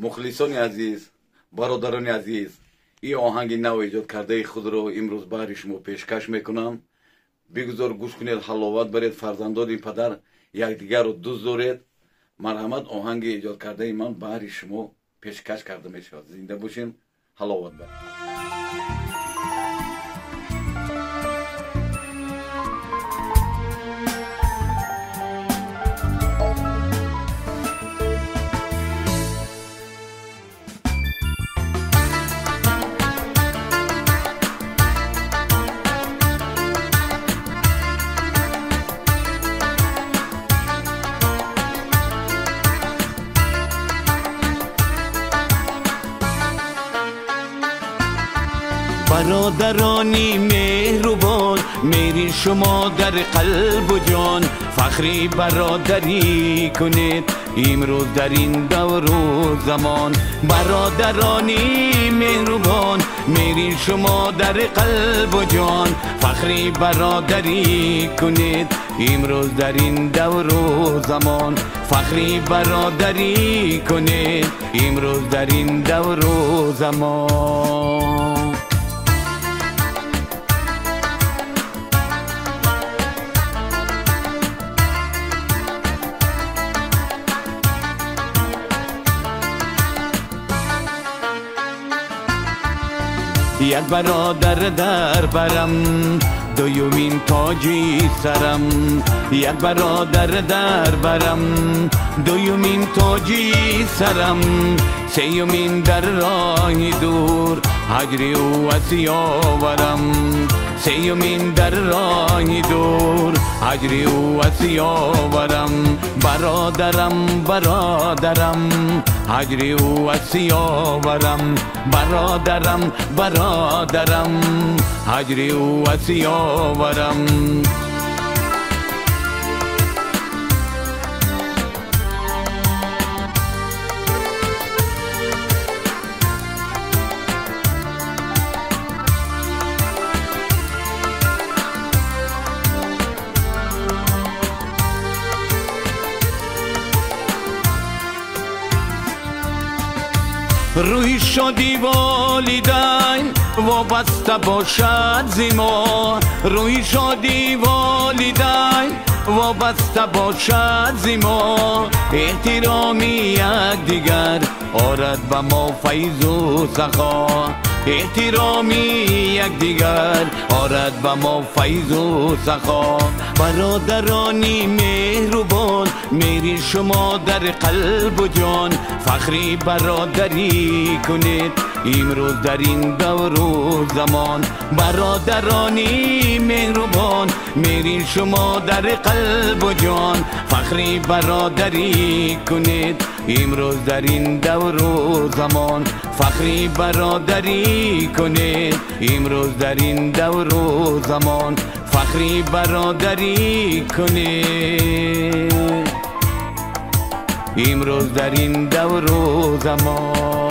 مخلصان عزیز، برادران عزیز، این آهنگ نو ایجاد کرده خود را امروز برای شما پیشکش میکنم. بگذار گوش کنید، حلاوت برید، فرزندان پدر یکدیگر را دوست دارید. مرحمت آهنگ ایجاد کرده من برای شما پیشکش کرده میشود. زنده باشین، حلاوت برید. برادرانی مهربان، میری شما در قلب و جان، فخری برادری کنید امروز در این دور و زمان. برادرانی مهربان، میری شما در قلب و جان، فخری برادری کنید امروز در این دور و زمان. فخری برادری کنید امروز در این دور و زمان. یک برادر در برم، دومین تاجی سرم. یک برادر در برم، دومین تاجی سرم. سیومین در راه دور، هجری و سیاورم. سیومین در راه دور، هجری و سیاورم. برادرم برادرم، هجری و سیاورم. برادرم برادرم، هجری و سیاورم. روی شادی والدین وابسته باشد زما. روی شادی والدین وابسته باشد زما. احترامی یک دیگر آرد به ما فیض و سخا. احترامی یک دیگر آرد به ما فیض و سخا. برادرانی مهربان، میری شما در قلب و جان، فخری برادری کنید امروز در این دور و زمان. برادرانی مهربان، میری شما در قلب و جان، فخری برادری کنید امروز در این دور و زمان. فخری برادری کنید امروز در این دور و زمان. فخری برادری کنید امروز در این دور و زمان.